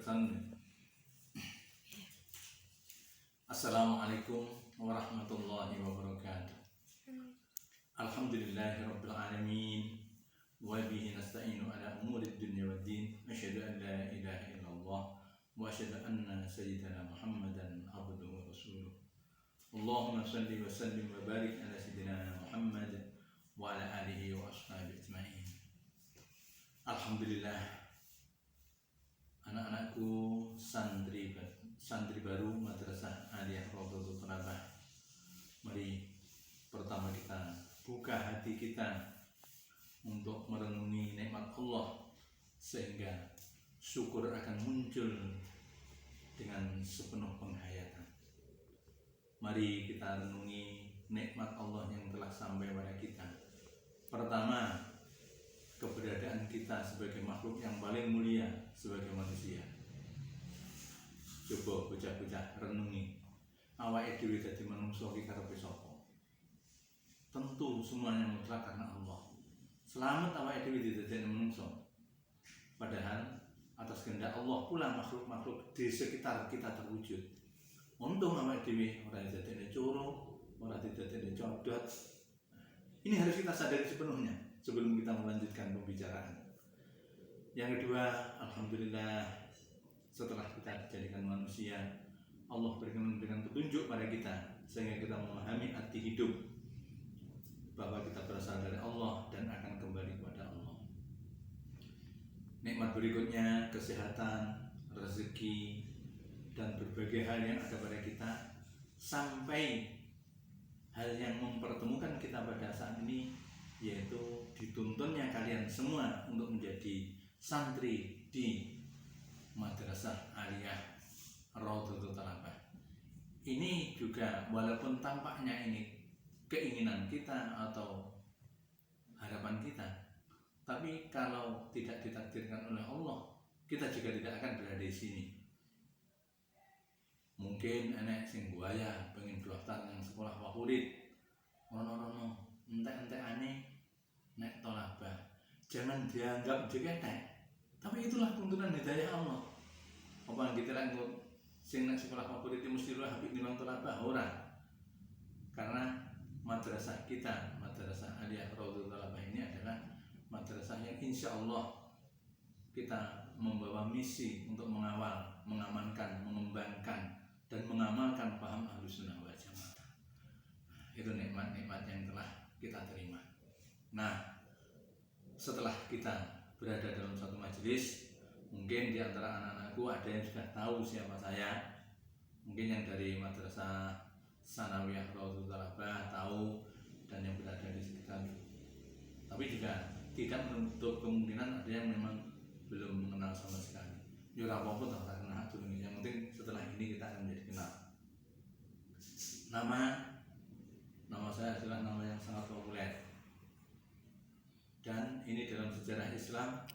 bosan. Assalamualaikum warahmatullahi wabarakatuh. Alhamdulillahirabbil alamin. Wa bihi nasta'inu ala umurid dunya waddin. Asyhadu an la ilaha illallah wa asyhadu anna sayyidana Muhammadan abduhu wa rasuluh. Allahumma shalli wa sallim wa barik ala sayyidina Muhammad wa ala alihi wa ashabihi ajma'in. Alhamdulillah, anak-anakku santri baru Madrasah Aliyah Raudhatul Thalabah. Mari pertama kita buka hati kita untuk merenungi nikmat Allah, sehingga syukur akan muncul dengan sepenuh penghayatan. Mari kita renungi nikmat Allah yang telah sampai pada kita. Pertama, keberadaan kita sebagai makhluk yang paling mulia sebagai manusia. Coba bocah-bocah renungi, awake dhewe dadi manungsa iki karepe sapa? Tentu semuanya mutlak karena Allah. Selamat awake dhewe didadekne manungsa. Padahal atas kehendak Allah pula makhluk-makhluk di sekitar kita terwujud. Untung awake dhewe ora didadekne coro, ora didadekne codot. Ini harus kita sadari sepenuhnya sebelum kita melanjutkan pembicaraan. Yang kedua, alhamdulillah, setelah kita dijadikan manusia, Allah berikan petunjuk pada kita sehingga kita memahami arti hidup, bahwa kita berasal dari Allah dan akan kembali kepada Allah. Nikmat berikutnya, kesehatan, rezeki, dan berbagai hal yang ada pada kita, sampai hal yang mempertemukan kita pada saat ini, yaitu dituntunnya kalian semua untuk menjadi santri di Madrasah Aliyah Raudhatul Thalabah. Ini juga walaupun tampaknya ini keinginan kita atau harapan kita, tapi kalau tidak ditakdirkan oleh Allah, kita juga tidak akan berada di sini. Mungkin enek sing buaya pengen daftar yang sekolah favorit, ono entek-entekane nek thalabah. Jangan dianggap jeketek, tapi itulah tuntunan hidayah Allah. Apa kita lek sing nek sekolah favorit mesti lu habis nilang thalabah ora. Karena madrasah kita, Madrasah Aliyah Raudhatul Thalabah ini adalah madrasah yang insya Allah kita membawa misi untuk mengawal, mengamankan, mengembangkan, dan mengamalkan paham Ahlussunnah wal Jamaah. Itu nikmat-nikmat yang telah kita terima. Nah, setelah kita berada dalam satu majelis, mungkin di antara anak-anakku ada yang sudah tahu siapa saya. Mungkin yang dari Madrasah Sanawiyah Raudhatul Thalabah tahu, dan yang berada di sekitar. Tapi juga tidak menutup kemungkinan ada yang memang belum mengenal sama sekali. Ya ora apa-apa tak kenal dulu. Yang penting setelah ini kita akan menjadi kenal. Nama saya adalah nama yang sangat populer. Dan ini dalam sejarah Islam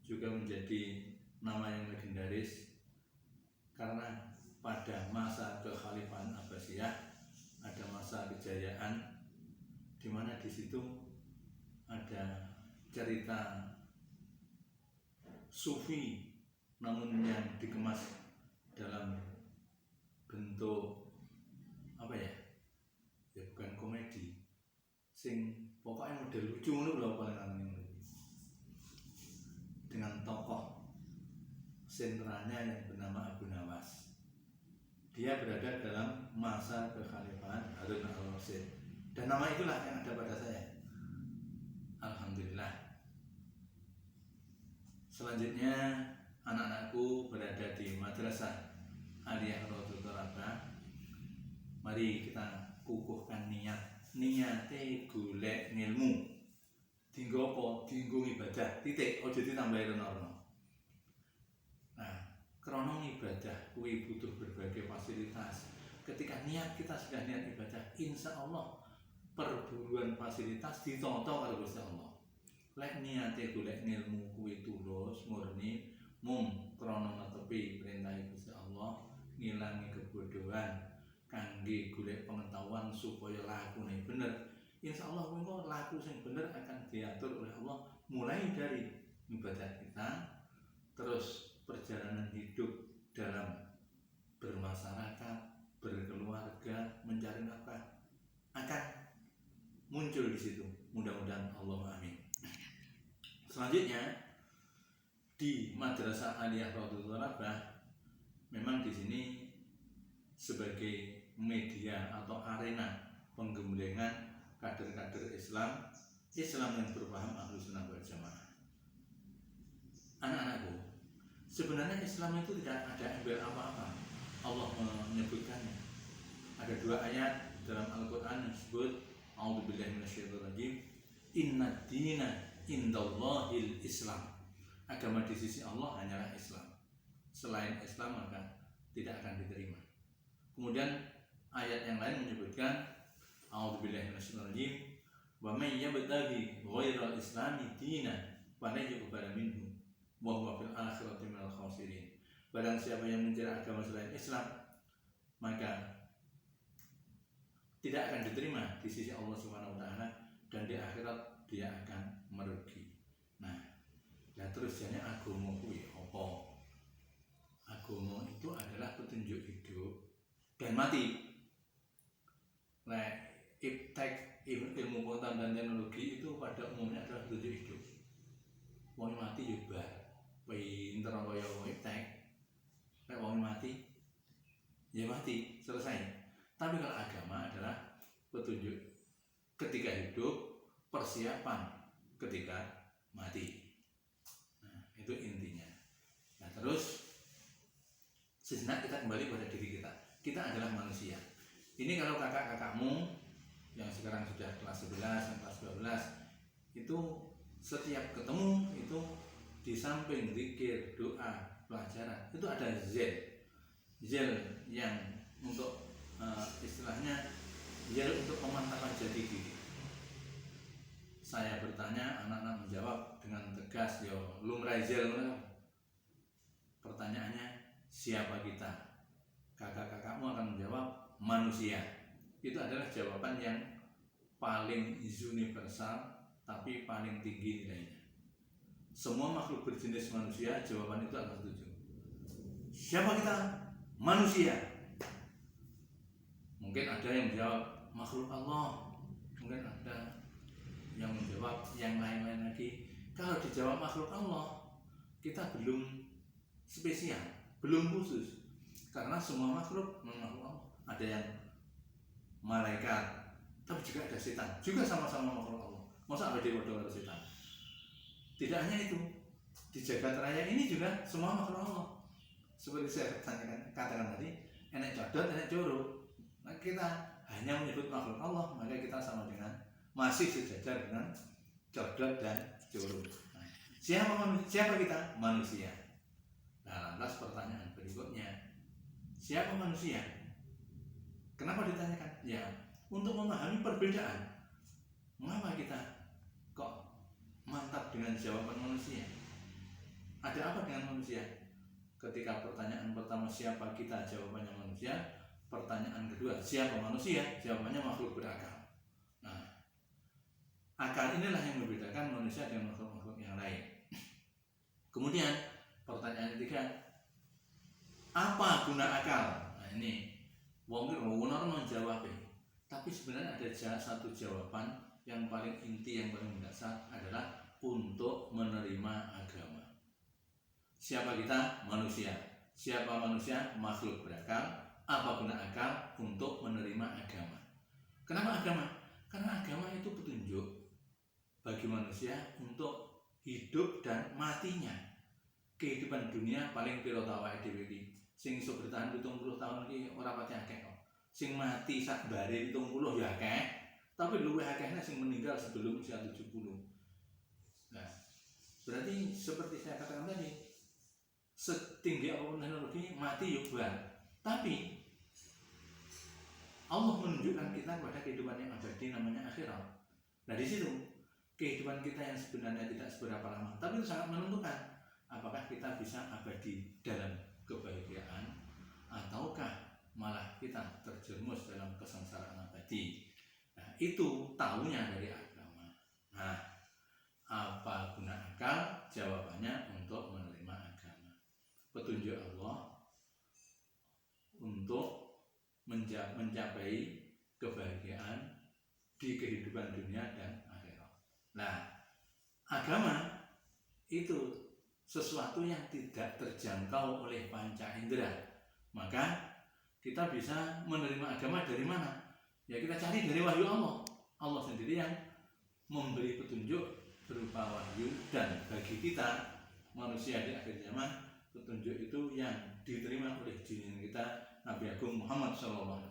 juga menjadi nama yang legendaris, karena pada masa kekhalifahan Abbasiyah ada masa kejayaan di mana di situ ada cerita sufi namun yang dikemas dalam bentuk apa ya? Ya bukan komedi, sing pokoknya model lucu ngono lho paling aneh, dengan tokoh sentranya yang bernama Abu Nawas. Dia berada dalam masa kekhalifahan Harun al-Rasyid, dan nama itulah yang ada pada saya. Alhamdulillah. Selanjutnya anak-anakku berada di Madrasah Aliyah Raudhatul Thalabah. Mari kita kukuhkan niate golek ilmu. Dinggo apa? Dinggo ibadah. Titik. Ojo ditambahi rono-rono. Nah, krana ibadah kuwi butuh berbagai fasilitas. Ketika niat kita sudah niat ibadah, insya Allah perburuan fasilitas ditata karo Gusti Allah. Lek niate golek ilmu kuwi tulus murni mung krana netepi perintah Gusti Allah, ngilangi kebodohan kangge golek pengetahuan supaya lakune bener, insya Allah engko laku sing bener akan diatur oleh Allah mulai dari ibadah kita, terus perjalanan hidup dalam bermasyarakat, berkeluarga, mencari nafkah akan muncul di situ. Mudah-mudahan Allah amin. Selanjutnya di Madrasah Aliyah Raudhatul Thalabah memang di sini sebagai media atau arena penggembengan kader-kader Islam yang berpaham Ahlus Sunnah wal Jamaah. Anak-anakku, sebenarnya Islam itu tidak ada embel apa-apa. Allah menyebutkannya. Ada 2 ayat dalam Al-Quran yang disebut A'udzubillahi minasyaitonirrajim, Inna dina indallahil Islam. Agama di sisi Allah hanyalah Islam. Selain Islam maka tidak akan diterima. Kemudian ayat yang lain menyebutkan A'udzubillahi minasyaitonirrajim, wa may yabtaghi ghairal islami dinan falan yuqbala minhu wa huwa fil akhirati minal khasirin. Barang siapa yang mencari agama selain Islam maka tidak akan diterima di sisi Allah Subhanahu wa taala dan di akhirat dia akan merugi. Nah, terus jane agama kuwi apa? Agama itu adalah petunjuk hidup dan mati. Nah, iptek ilmu pengetahuan dan teknologi itu pada umumnya adalah petunjuk hidup. Wong mati juga pinter kaya iptek. Nek wong mati ya mati, selesai. Tapi kalau agama adalah petunjuk ketika hidup, persiapan ketika mati. Nah, itu intinya. Nah, terus sejenak kita kembali pada diri kita. Kita adalah manusia. Ini kalau kakak-kakakmu yang sekarang sudah kelas 11, yang kelas 12 itu setiap ketemu itu di samping zikir, doa, pelajaran itu ada zel yang untuk istilahnya zel untuk pemantapan jati diri. Saya bertanya, anak-anak menjawab dengan tegas, yo lumrah zel. Pertanyaannya, siapa kita? Kakak-kakakmu akan menjawab manusia. Itu adalah jawaban yang paling universal tapi paling tinggi nilainya. Semua makhluk berjenis manusia jawaban itu akan setuju. Siapa kita? Manusia. Mungkin ada yang menjawab makhluk Allah, mungkin ada yang menjawab yang lain-lain lagi. Kalau dijawab makhluk Allah, kita belum spesial, belum khusus. Karena semua makhluk makhluk Allah. Ada yang malaikat, tapi juga ada setan, juga sama-sama makhluk Allah. Masa ada dewa atau setan? Tidak hanya itu, di jagat raya ini juga semua makhluk Allah. Seperti saya katakan tadi, enek codot, enek curug. Nah, kita hanya menyebut makhluk Allah, maka kita sama dengan masih sejajar dengan codot dan curug. Nah, siapa kita? Manusia. Nah, lantas pertanyaan berikutnya, siapa manusia? Kenapa ditanyakan? Ya, untuk memahami perbedaan. Mengapa kita kok mantap dengan jawaban manusia? Ada apa dengan manusia? Ketika pertanyaan pertama siapa kita, jawabannya manusia. Pertanyaan kedua, siapa manusia? Jawabannya makhluk berakal. Nah, akal inilah yang membedakan manusia dengan makhluk-makhluk yang lain. Kemudian pertanyaan ketiga, apa guna akal? Nah, ini wong menjawab. Tapi sebenarnya ada satu jawaban yang paling inti, yang paling mendasar adalah untuk menerima agama. Siapa kita? Manusia. Siapa manusia? Makhluk berakal. Apa guna akal? Untuk menerima agama. Kenapa agama? Karena agama itu petunjuk bagi manusia untuk hidup dan matinya. Kehidupan dunia paling piro awake dhewe iki. Sing iso bertahan 70 tahun iki ora pati akeh kok. Sing mati sak bare 70 ya akeh, tapi luwih akehnya sing meninggal sebelum usia 70. Nah, berarti seperti saya katakan tadi, setinggi apapun teknologi mati yuk bar. Tapi Allah menunjukkan kita pada kehidupan yang abadi namanya akhirat. Nah, di situ kehidupan kita yang sebenarnya tidak seberapa lama, tapi itu sangat menentukan apakah kita bisa abadi dalam kebahagiaan ataukah malah kita terjerumus dalam kesengsaraan abadi. Nah, itu tahunya dari agama. Nah, apa guna akal? Jawabannya untuk menerima agama. Petunjuk petunjuk Allah untuk mencapai kebahagiaan di kehidupan dunia dan akhirat. Nah, agama itu sesuatu yang tidak terjangkau oleh panca indera. Maka kita bisa menerima agama dari mana? Ya kita cari dari wahyu Allah. Allah sendiri yang memberi petunjuk berupa wahyu, dan bagi kita manusia di akhir zaman, petunjuk itu yang diterima oleh junjungan kita Nabi Agung Muhammad SAW.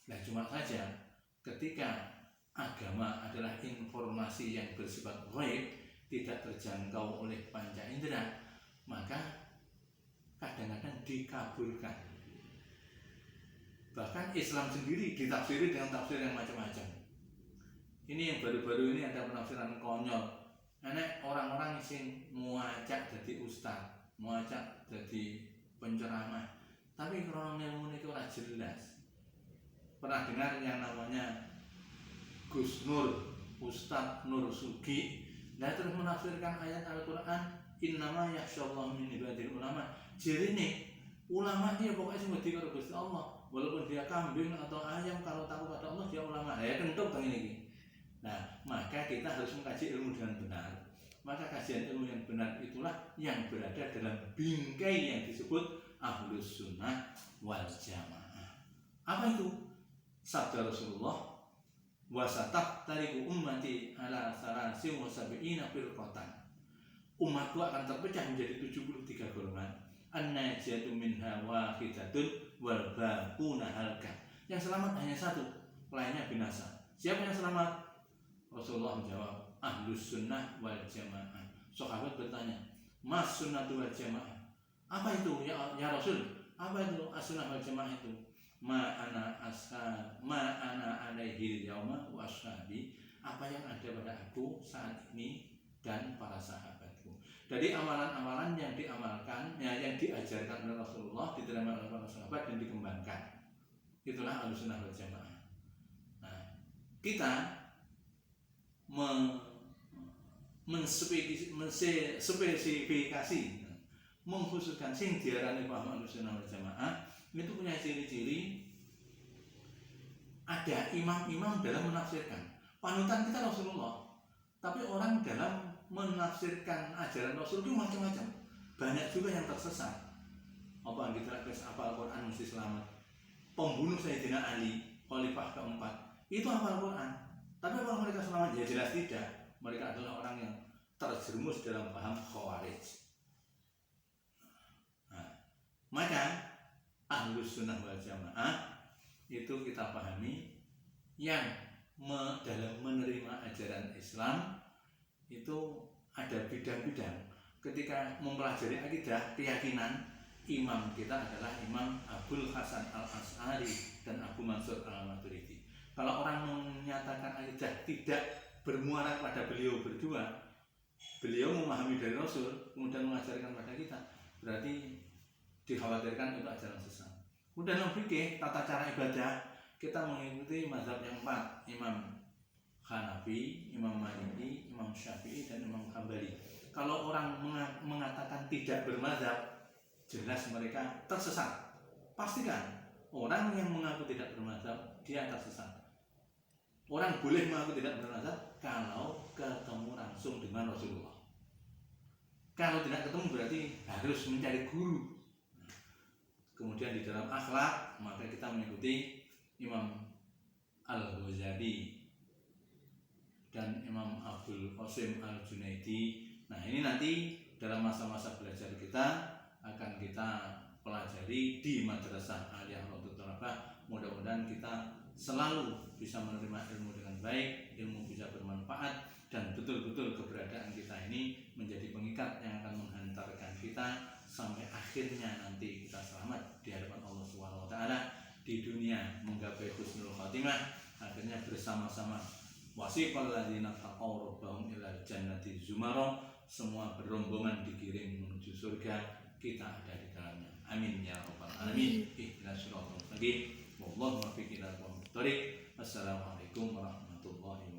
Nah, cuma saja ketika agama adalah informasi yang bersifat ghaib, tidak terjangkau oleh panca indera, maka kadang-kadang dikabulkan. Bahkan Islam sendiri ditafsiri dengan tafsir yang macam-macam. Ini yang baru-baru ini ada penafsiran konyol. Enak orang-orang yang muacak jadi ustaz, muacak jadi penceramah, tapi kalau ilmu itu ora jelas. Pernah dengar yang namanya Gus Nur, Ustadz Nur Sugi, nah terus menafsirkan ayat Al-Quran, innama yakhsyallaha min ibadil ulama. Jadi nih, ulama dia pokoknya semua dikira Gusti Allah, walaupun dia kambing atau ayam, kalau takut pada Allah dia ulama. Ya kentuk bang ini. Nah, maka kita harus mengkaji ilmu dengan benar. Maka kajian ilmu yang benar itulah yang berada dalam bingkai yang disebut Ahlus Sunnah wal Jamaah. Apa itu? Sabda Rasulullah, wasataf tariku ummati ala salasin wa sab'ina firqatan. Umatku akan terpecah menjadi 73 golongan. An-najatu minha wahidatun wal baquna halka. Yang selamat hanya satu, lainnya binasa. Siapa yang selamat? Rasulullah menjawab, Ahlus Sunnah wal Jamaah. Sahabat bertanya, Mas Sunnatu wal Jamaah, apa itu ya Rasul? Apa itu As-Sunnah wal Jamaah itu? Ma ana alaihi yauma wa ashabi, apa yang ada pada aku saat ini dan para sahabatku. Dari amalan-amalan yang diamalkan, yang diajarkan oleh Rasulullah, diterima oleh para sahabat dan dikembangkan. Itulah Ahlussunnah wal Jamaah. Nah, kita menspesifikasi, mengkhususkan sing diarani paham Ahlussunnah wal Jamaah itu punya ciri-ciri. Ada imam-imam dalam menafsirkan. Panutan kita Rasulullah, tapi orang dalam menafsirkan ajaran Rasul itu macam-macam. Banyak juga yang tersesat. Apa yang kita hafal Al-Quran mesti selamat. Pembunuh Sayyidina Ali, Khalifah keempat, itu hafal Al-Quran. Tapi kalau mereka selamat, ya jelas tidak. Mereka adalah orang yang terjerumus dalam paham Khawarij. Nah, maka Ahlus Sunnah wal Jamaah itu kita pahami yang dalam menerima ajaran Islam itu ada bidang-bidang. Ketika mempelajari akidah, keyakinan, imam kita adalah Imam Abul Hasan Al-Asy'ari dan Abu Mansur Al-Maturidi. Kalau orang menyatakan akidah tidak bermuara pada beliau berdua, beliau memahami dari Rasul kemudian mengajarkan pada kita, berarti dikhawatirkan itu ajaran sesat. Kemudian dalam fikih, tata cara ibadah, kita mengikuti mazhab yang 4, Imam Hanafi, Imam Maliki, Imam Syafi'i, dan Imam Hambali. Kalau orang mengatakan tidak bermazhab, jelas mereka tersesat. Pastikan orang yang mengaku tidak bermazhab, dia tersesat. Orang boleh mengaku tidak bermazhab kalau ketemu langsung dengan Rasulullah. Kalau tidak ketemu berarti harus mencari guru. Kemudian di dalam akhlak, maka kita mengikuti Imam Al-Ghazali dan Imam Abdul Qasim Al-Junaidi. Nah, ini nanti dalam masa-masa belajar kita akan kita pelajari di Madrasah Aliyah Rohut Thalabah. Mudah-mudahan kita selalu bisa menerima ilmu dengan baik, ilmu bisa bermanfaat, dan betul-betul keberadaan kita ini menjadi pengikat yang akan menghantarkan kita sampai akhirnya nanti kita selamat di hadapan Allah Subhanahu wa taala, di dunia menggapai husnul khatimah, akhirnya bersama-sama wasiqal ladzina taqaw rabbahum ilal jannati zumara, semua berombongan dikirim menuju surga, kita ada di dalamnya. Amin ya rabbal alamin. Ihdinas siratal mustaqim. Wallahu muwaffiq ila aqwamit thoriq. Assalamualaikum warahmatullahi wabarakatuh.